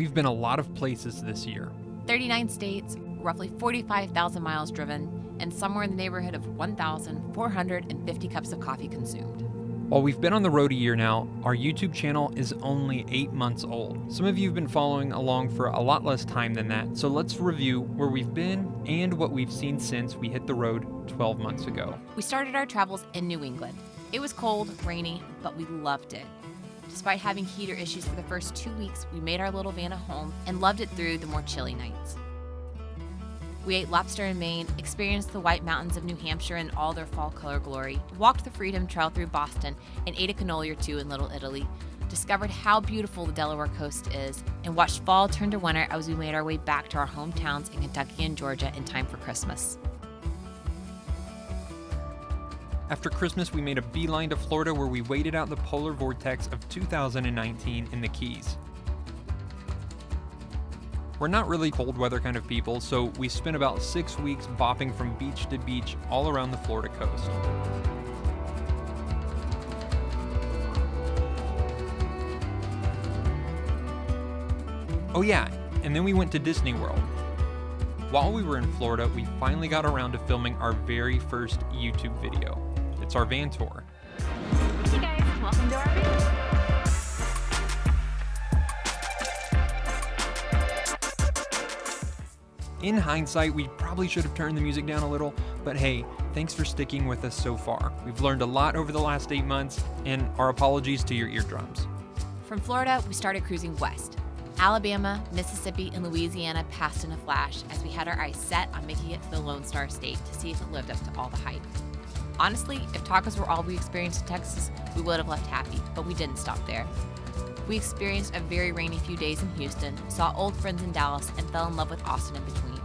We've been a lot of places this year. 39 states, roughly 45,000 miles driven, and somewhere in the neighborhood of 1,450 cups of coffee consumed. While we've been on the road a year now, our YouTube channel is only 8 months old. Some of you have been following along for a lot less time than that, so let's review where we've been and what we've seen since we hit the road 12 months ago. We started our travels in New England. It was cold, rainy, but we loved it. Despite having heater issues for the first 2 weeks, we made our little van a home and loved it through the more chilly nights. We ate lobster in Maine, experienced the White Mountains of New Hampshire in all their fall color glory, walked the Freedom Trail through Boston, and ate a cannoli or two in Little Italy, discovered how beautiful the Delaware coast is, and watched fall turn to winter as we made our way back to our hometowns in Kentucky and Georgia in time for Christmas. After Christmas, we made a beeline to Florida where we waited out the polar vortex of 2019 in the Keys. We're not really cold weather kind of people, so we spent about 6 weeks bopping from beach to beach all around the Florida coast. Oh yeah, and then we went to Disney World. While we were in Florida, we finally got around to filming our very first YouTube video. It's our van tour. Hey guys, welcome to our van. In hindsight, we probably should have turned the music down a little, but hey, thanks for sticking with us so far. We've learned a lot over the last 8 months, and our apologies to your eardrums. From Florida, we started cruising west. Alabama, Mississippi, and Louisiana passed in a flash as we had our eyes set on making it to the Lone Star State to see if it lived up to all the hype. Honestly, if tacos were all we experienced in Texas, we would have left happy, but we didn't stop there. We experienced a very rainy few days in Houston, saw old friends in Dallas, and fell in love with Austin in between.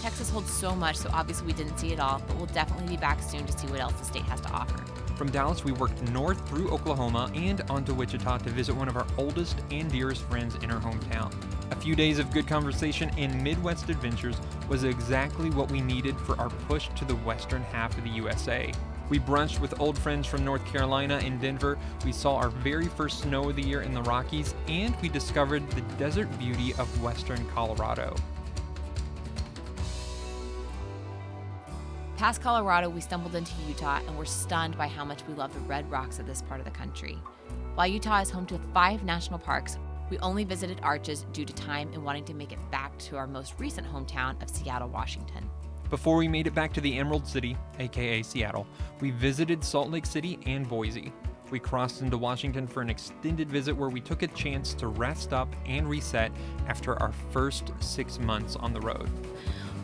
Texas holds so much, so obviously we didn't see it all, but we'll definitely be back soon to see what else the state has to offer. From Dallas, we worked north through Oklahoma and onto Wichita to visit one of our oldest and dearest friends in our hometown. A few days of good conversation and Midwest adventures was exactly what we needed for our push to the western half of the USA. We brunched with old friends from North Carolina and Denver, we saw our very first snow of the year in the Rockies, and we discovered the desert beauty of western Colorado. Past Colorado, we stumbled into Utah and were stunned by how much we love the red rocks of this part of the country. While Utah is home to 5 national parks, we only visited Arches due to time and wanting to make it back to our most recent hometown of Seattle, Washington. Before we made it back to the Emerald City, aka Seattle, we visited Salt Lake City and Boise. We crossed into Washington for an extended visit where we took a chance to rest up and reset after our first 6 months on the road.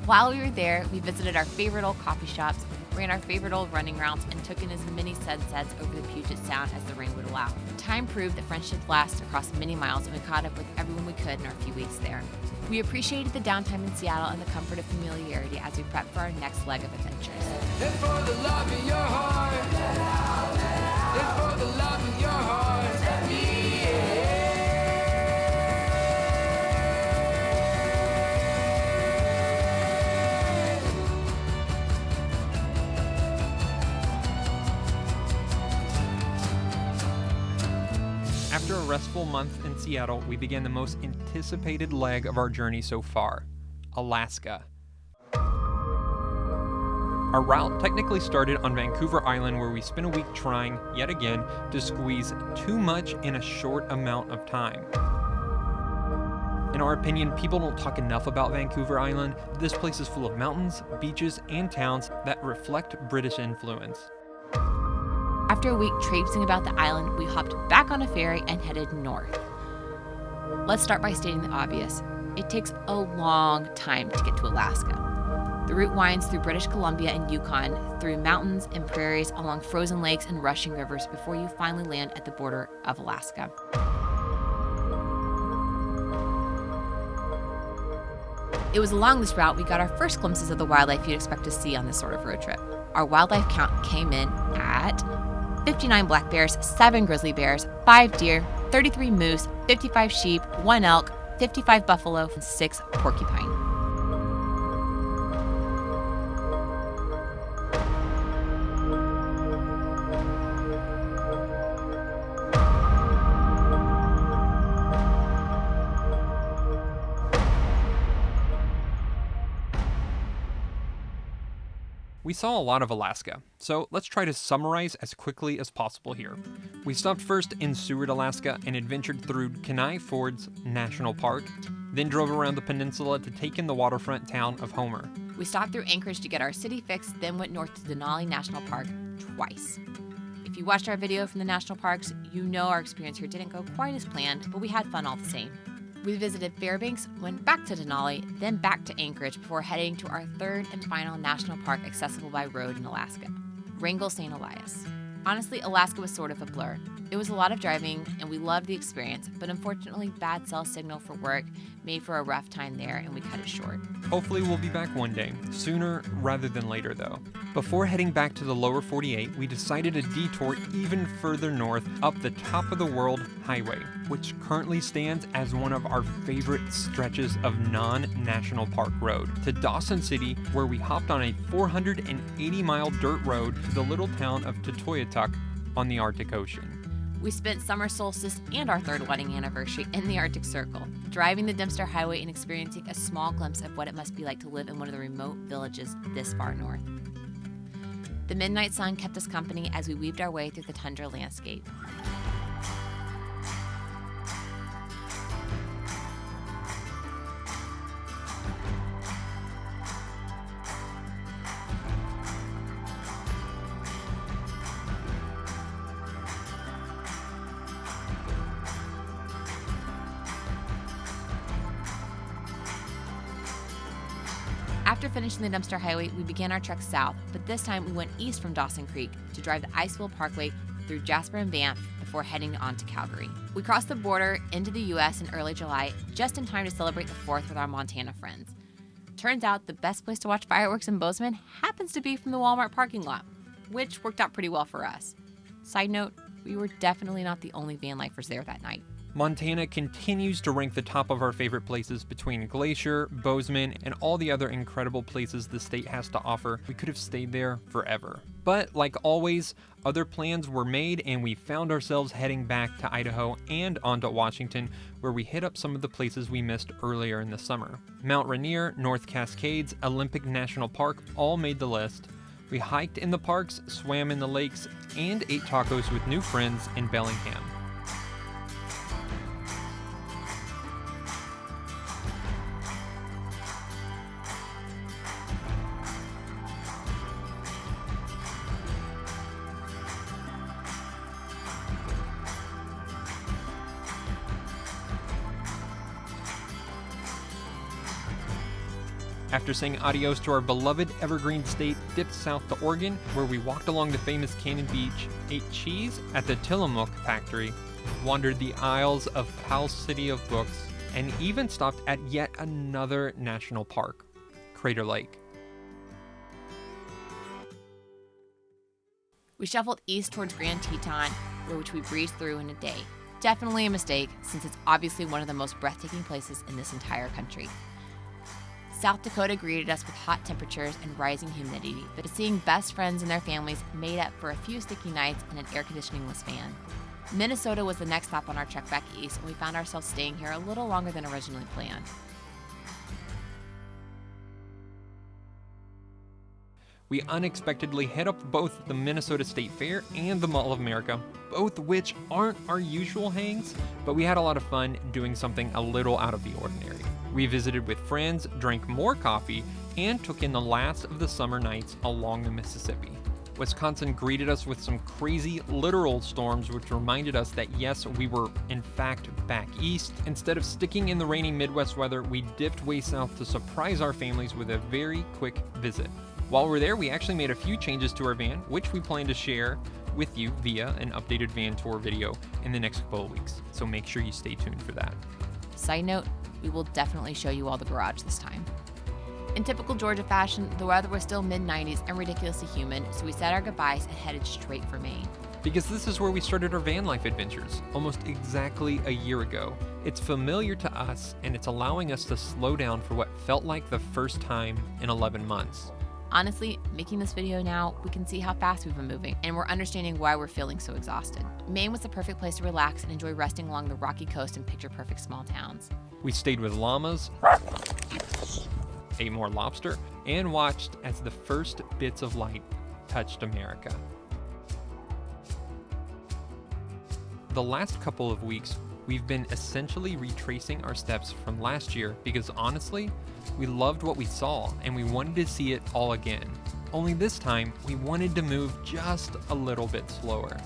While we were there, we visited our favorite old coffee shops, ran our favorite old running routes, and took in as many sunsets over the Puget Sound as the rain would allow. Time proved that friendship lasts across many miles, and we caught up with everyone we could in our few weeks there. We appreciated the downtime in Seattle and the comfort of familiarity as we prep for our next leg of adventures. And for the love in your heart, and for the love in your heart, let me in. After a restful month in Seattle, we began the most anticipated leg of our journey so far, Alaska. Our route technically started on Vancouver Island, where we spent a week trying, yet again, to squeeze too much in a short amount of time. In our opinion, people don't talk enough about Vancouver Island. This place is full of mountains, beaches, and towns that reflect British influence. After a week traipsing about the island, we hopped back on a ferry and headed north. Let's start by stating the obvious. It takes a long time to get to Alaska. The route winds through British Columbia and Yukon, through mountains and prairies, along frozen lakes and rushing rivers before you finally land at the border of Alaska. It was along this route we got our first glimpses of the wildlife you'd expect to see on this sort of road trip. Our wildlife count came in at 59 black bears, 7 grizzly bears, 5 deer, 33 moose, 55 sheep, 1 elk, 55 buffalo, and 6 porcupine. We saw a lot of Alaska, so let's try to summarize as quickly as possible here. We stopped first in Seward, Alaska, and adventured through Kenai Fords National Park, then drove around the peninsula to take in the waterfront town of Homer. We stopped through Anchorage to get our city fix, then went north to Denali National Park twice. If you watched our video from the national parks, you know our experience here didn't go quite as planned, but we had fun all the same. We visited Fairbanks, went back to Denali, then back to Anchorage before heading to our third and final national park accessible by road in Alaska, Wrangell St. Elias. Honestly, Alaska was sort of a blur. It was a lot of driving, and we loved the experience, but unfortunately, bad cell signal for work made for a rough time there, and we cut it short. Hopefully we'll be back one day, sooner rather than later though. Before heading back to the lower 48, we decided to detour even further north up the top of the world highway, which currently stands as one of our favorite stretches of non-national park road, to Dawson City, where we hopped on a 480-mile dirt road to the little town of Tutoyatuck on the Arctic Ocean. We spent summer solstice and our third wedding anniversary in the Arctic Circle, driving the Dempster Highway and experiencing a small glimpse of what it must be like to live in one of the remote villages this far north. The midnight sun kept us company as we weaved our way through the tundra landscape. After finishing the Dempster Highway, we began our trek south, but this time we went east from Dawson Creek to drive the Iceville Parkway through Jasper and Banff before heading on to Calgary. We crossed the border into the U.S. in early July, just in time to celebrate the 4th with our Montana friends. Turns out the best place to watch fireworks in Bozeman happens to be from the Walmart parking lot, which worked out pretty well for us. Side note, we were definitely not the only van lifers there that night. Montana continues to rank the top of our favorite places between Glacier, Bozeman, and all the other incredible places the state has to offer. We could have stayed there forever. But like always, other plans were made and we found ourselves heading back to Idaho and onto Washington, where we hit up some of the places we missed earlier in the summer. Mount Rainier, North Cascades, Olympic National Park all made the list. We hiked in the parks, swam in the lakes, and ate tacos with new friends in Bellingham. After saying adios to our beloved evergreen state, dipped south to Oregon, where we walked along the famous Cannon Beach, ate cheese at the Tillamook factory, wandered the aisles of Powell's City of Books, and even stopped at yet another national park, Crater Lake. We shuffled east towards Grand Teton, which we breezed through in a day. Definitely a mistake, since it's obviously one of the most breathtaking places in this entire country. South Dakota greeted us with hot temperatures and rising humidity, but seeing best friends and their families made up for a few sticky nights and an air conditioning-less fan. Minnesota was the next stop on our trek back east, and we found ourselves staying here a little longer than originally planned. We unexpectedly hit up both the Minnesota State Fair and the Mall of America, both which aren't our usual hangs, but we had a lot of fun doing something a little out of the ordinary. We visited with friends, drank more coffee, and took in the last of the summer nights along the Mississippi. Wisconsin greeted us with some crazy literal storms, which reminded us that yes, we were in fact back east. Instead of sticking in the rainy Midwest weather, we dipped way south to surprise our families with a very quick visit. While we're there, we actually made a few changes to our van, which we plan to share with you via an updated van tour video in the next couple of weeks. So make sure you stay tuned for that. Side note, we will definitely show you all the garage this time. In typical Georgia fashion, the weather was still mid-90s and ridiculously humid, so we said our goodbyes and headed straight for Maine. Because this is where we started our van life adventures, almost exactly a year ago. It's familiar to us, and it's allowing us to slow down for what felt like the first time in 11 months. Honestly, making this video now, we can see how fast we've been moving, and we're understanding why we're feeling so exhausted. Maine was the perfect place to relax and enjoy resting along the rocky coast and picture-perfect small towns. We stayed with llamas, ate more lobster, and watched as the first bits of light touched America. The last couple of weeks, we've been essentially retracing our steps from last year because honestly, we loved what we saw and we wanted to see it all again. Only this time, we wanted to move just a little bit slower.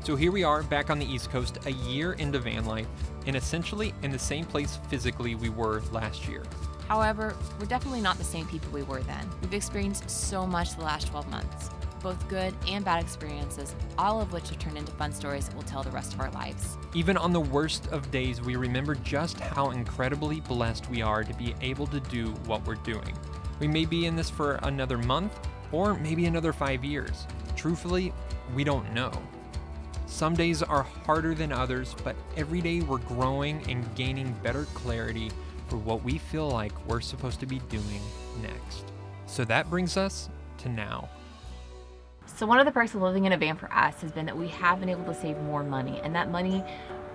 So here we are back on the East Coast a year into van life and essentially in the same place physically we were last year. However, we're definitely not the same people we were then. We've experienced so much the last 12 months, both good and bad experiences, all of which have turned into fun stories that we'll tell the rest of our lives. Even on the worst of days, we remember just how incredibly blessed we are to be able to do what we're doing. We may be in this for another month or maybe another 5 years. Truthfully, we don't know. Some days are harder than others, but every day we're growing and gaining better clarity for what we feel like we're supposed to be doing next. So that brings us to now. So one of the perks of living in a van for us has been that we have been able to save more money, and that money,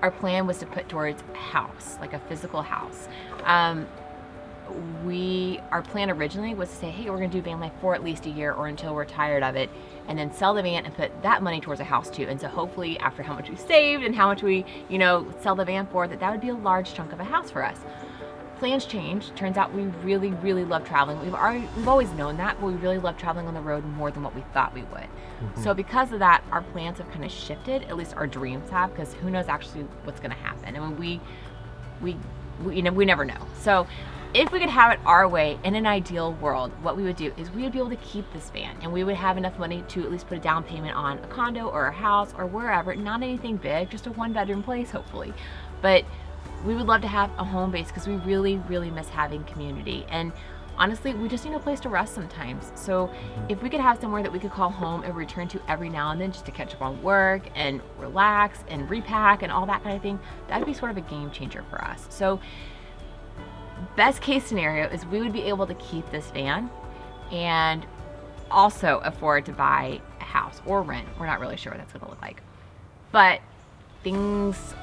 our plan was to put towards a house, like a physical house. Our plan originally was to say, hey, we're gonna do van life for at least a year or until we're tired of it, and then sell the van and put that money towards a house too. And so hopefully after how much we saved and how much we, sell the van for, that would be a large chunk of a house for us. Plans changed. Turns out we really, really love traveling. We've always known that, but we really love traveling on the road more than what we thought we would. Mm-hmm. So because of that, our plans have kind of shifted, at least our dreams have, because who knows actually what's gonna happen. I mean, we never know. So if we could have it our way in an ideal world, what we would do is we would be able to keep this van and we would have enough money to at least put a down payment on a condo or a house or wherever, not anything big, just a 1-bedroom place, hopefully. But we would love to have a home base because we really, really miss having community. And honestly, we just need a place to rest sometimes. So if we could have somewhere that we could call home and return to every now and then just to catch up on work and relax and repack and all that kind of thing, that'd be sort of a game changer for us. So best case scenario is we would be able to keep this van and also afford to buy a house or rent. We're not really sure what that's gonna look like. But things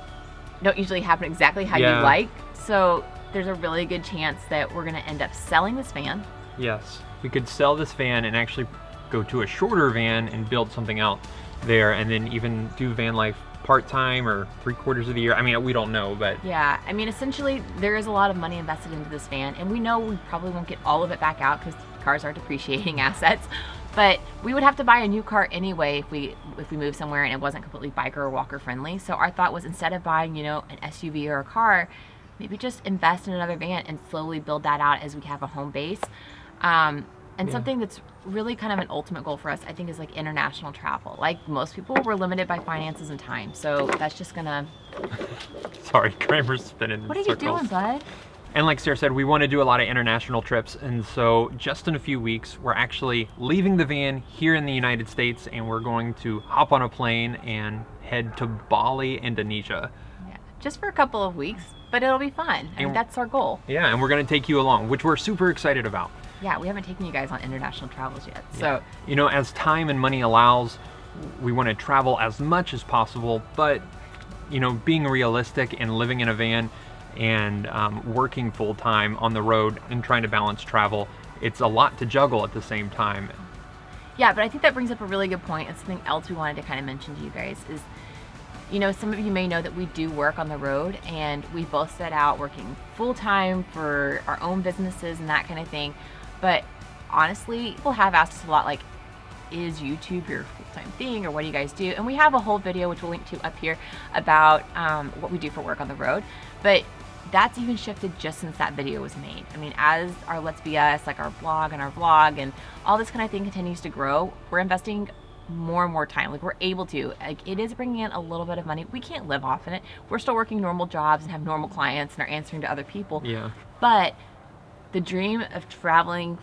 don't usually happen exactly how you like. So there's a really good chance that we're gonna end up selling this van. Yes, we could sell this van and actually go to a shorter van and build something out there and then even do van life part-time or 3/4 of the year. I mean, we don't know, but yeah, I mean, essentially there is a lot of money invested into this van and we know we probably won't get all of it back out because cars are depreciating assets, but we would have to buy a new car anyway if we move somewhere and it wasn't completely biker or walker friendly. So our thought was, instead of buying, an SUV or a car, maybe just invest in another van and slowly build that out as we have a home base. Something that's really kind of an ultimate goal for us, I think, is like international travel. Like most people, we're limited by finances and time. So that's just gonna... Sorry, Kramer's spinning in What are circles. you doing, bud? And like Sarah said, we want to do a lot of international trips. And so just in a few weeks, we're actually leaving the van here in the United States and we're going to hop on a plane and head to Bali, Indonesia. Yeah, just for a couple of weeks, but it'll be fun. I mean, that's our goal. Yeah, and we're going to take you along, which we're super excited about. Yeah, we haven't taken you guys on international travels yet. So, as time and money allows, we want to travel as much as possible, but, being realistic and living in a van and working full time on the road and trying to balance travel, it's a lot to juggle at the same time. Yeah, but I think that brings up a really good point. And something else we wanted to kind of mention to you guys is, some of you may know that we do work on the road and we both set out working full time for our own businesses and that kind of thing. But honestly, people have asked us a lot, like, is YouTube your full-time thing or what do you guys do? And we have a whole video, which we'll link to up here, about what we do for work on the road. But that's even shifted just since that video was made. I mean, as our Let's Be Us, like our blog and our vlog and all this kind of thing continues to grow, we're investing more and more time. Like, we're able to. Like, it is bringing in a little bit of money. We can't live off of it. We're still working normal jobs and have normal clients and are answering to other people. Yeah. But the dream of traveling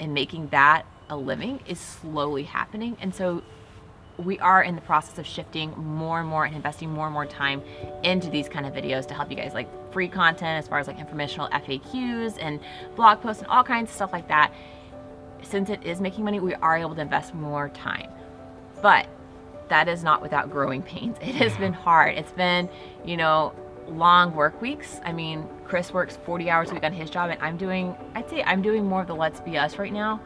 and making that a living is slowly happening. And so we are in the process of shifting more and more and investing more and more time into these kind of videos to help you guys, like free content as far as like informational FAQs and blog posts and all kinds of stuff like that. Since it is making money, we are able to invest more time. But that is not without growing pains. It has been hard. It's been, long work weeks. I mean, Chris works 40 hours a week on his job, and I'd say I'm doing more of the Let's Be Us right now.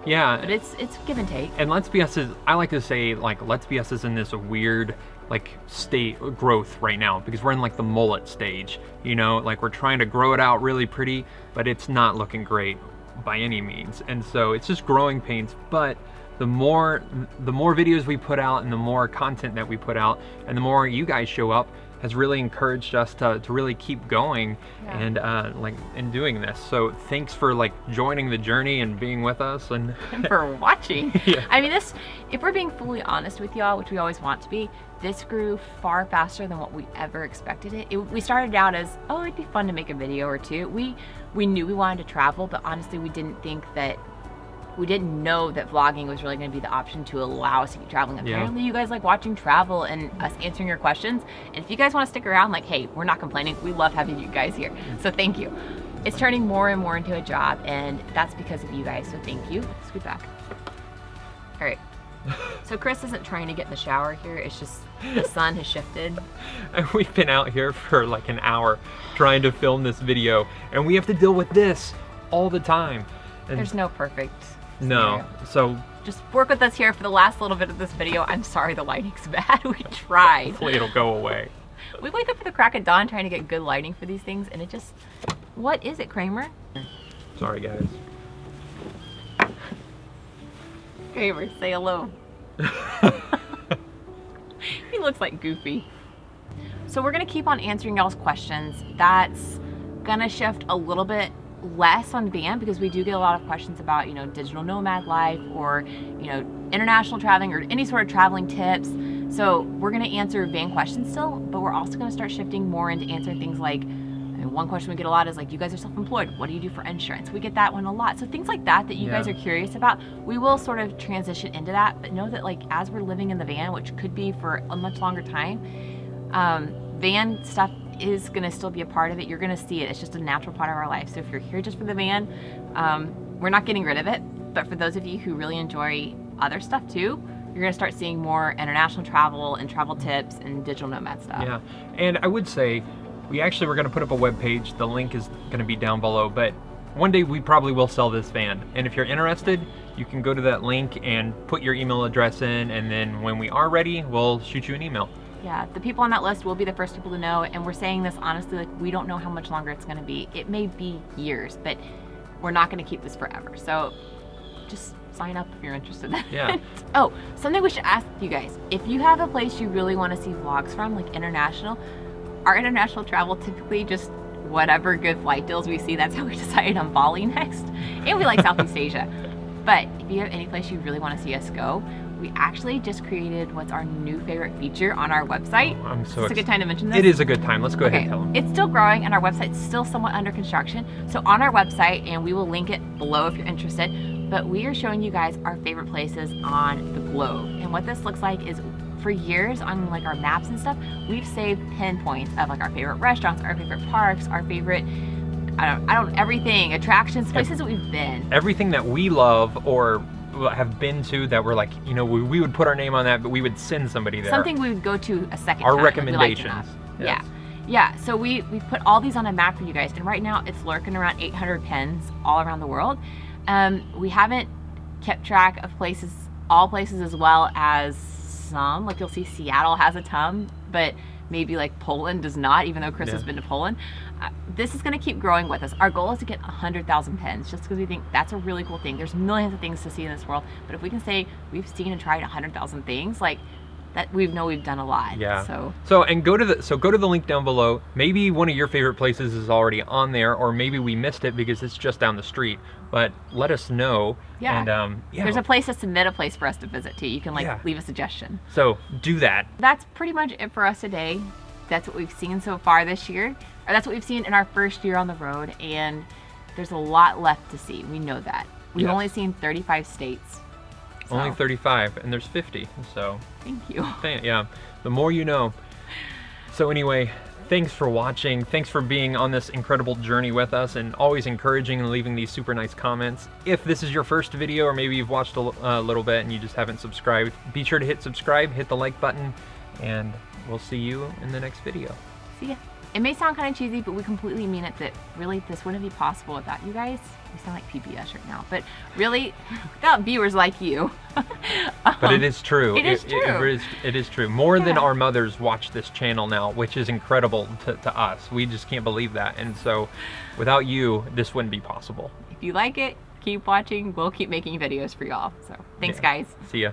Yeah. But it's give and take. And Let's Be Us is, I like to say, like, Let's Be Us is in this weird, like, state growth right now, because we're in, like, the mullet stage, you know? Like, we're trying to grow it out really pretty, but it's not looking great by any means. And so it's just growing pains, but the more videos we put out and the more content that we put out and the more you guys show up has really encouraged us to really keep going and doing this. So thanks for like joining the journey and being with us and for watching. Yeah. I mean, this, if we're being fully honest with y'all, which we always want to be, this grew far faster than what we ever expected it. We started out as, oh, it'd be fun to make a video or two. We knew we wanted to travel, but honestly, we didn't know that vlogging was really going to be the option to allow us to keep traveling. Apparently, you guys like watching travel and us answering your questions. And if you guys want to stick around, like, hey, we're not complaining. We love having you guys here. So thank you. It's turning more and more into a job, and that's because of you guys. So thank you. Scoot back. All right. So Chris isn't trying to get in the shower here. It's just the sun has shifted. And we've been out here for like an hour trying to film this video, and we have to deal with this all the time. And There's no perfect no, so just work with us here for the last little bit of this video. I'm sorry the lighting's bad. We tried. hopefully it'll go away. We wake up at the crack of dawn trying to get good lighting for these things, and it just, what is it, Kramer? Sorry, guys. Kramer, say hello. He looks like Goofy. So we're gonna keep on answering y'all's questions. That's gonna shift a little bit less on van, because we do get a lot of questions about, you know, digital nomad life or, you know, international traveling or any sort of traveling tips. So we're going to answer van questions still, but we're also going to start shifting more into answering things like, I mean, one question we get a lot is like, you guys are self-employed, what do you do for insurance? We get that one a lot. So things like that you guys are curious about, we will sort of transition into that, but know that like as we're living in the van, which could be for a much longer time, van stuff is going to still be a part of it. You're going to see it. It's just a natural part of our life. So if you're here just for the van, we're not getting rid of it. But for those of you who really enjoy other stuff too, you're going to start seeing more international travel and travel tips and digital nomad stuff. Yeah, and I would say we're going to put up a web page. The link is going to be down below, but one day we probably will sell this van. And if you're interested, you can go to that link and put your email address in, and then when we are ready, we'll shoot you an email. Yeah, the people on that list will be the first people to know, and we're saying this honestly, like, we don't know how much longer it's going to be. It may be years, but we're not going to keep this forever. So just sign up if you're interested. Yeah. Oh, something we should ask you guys. If you have a place you really want to see vlogs from, like international, our international travel typically just whatever good flight deals we see, that's how we decided on Bali next. And we like Southeast Asia. But if you have any place you really want to see us go, we actually just created what's our new favorite feature on our website. Oh, I'm so It's a good time to mention this. It is a good time. Let's go ahead and tell them. It's still growing, and our website's still somewhat under construction. So on our website, and we will link it below if you're interested, but we are showing you guys our favorite places on the globe. And what this looks like is, for years on like our maps and stuff, we've saved pinpoints of like our favorite restaurants, our favorite parks, our favorite, everything, attractions, places that we've been. Everything that we love or have been to that we're like, you know, we would put our name on that, but we would send somebody there. Something we would go to a second Our time. recommendations. Yes. Yeah. So we put all these on a map for you guys, and right now it's lurking around 800 pins all around the world. We haven't kept track of places, all places, as well as some, like you'll see Seattle has a ton, but maybe like Poland does not, even though Chris has been to Poland. This is going to keep growing with us. Our goal is to get 100,000 pins, just because we think that's a really cool thing. There's millions of things to see in this world, but if we can say we've seen and tried 100,000 things, like that, we've done a lot. Yeah. So go to the link down below. Maybe one of your favorite places is already on there, or maybe we missed it because it's just down the street. But let us know. Yeah. And there's a place to submit a place for us to visit too. You can leave a suggestion. So do that. That's pretty much it for us today. That's what we've seen so far this year. Or that's what we've seen in our first year on the road, and there's a lot left to see. We know that. We've only seen 35 states. So. Only 35, and there's 50, so. Thank you. Yeah, the more you know. So anyway, thanks for watching. Thanks for being on this incredible journey with us, and always encouraging and leaving these super nice comments. If this is your first video, or maybe you've watched a little bit and you just haven't subscribed, be sure to hit subscribe, hit the like button, and we'll see you in the next video. See ya. It may sound kind of cheesy, but we completely mean it, that really this wouldn't be possible without you guys. We sound like PBS right now, but really without viewers like you. But it is true. It is true. It is true. More than Yeah. our mothers watch this channel now, which is incredible to us. We just can't believe that. And so without you, this wouldn't be possible. If you like it, keep watching. We'll keep making videos for y'all. So thanks, Yeah. guys. See ya.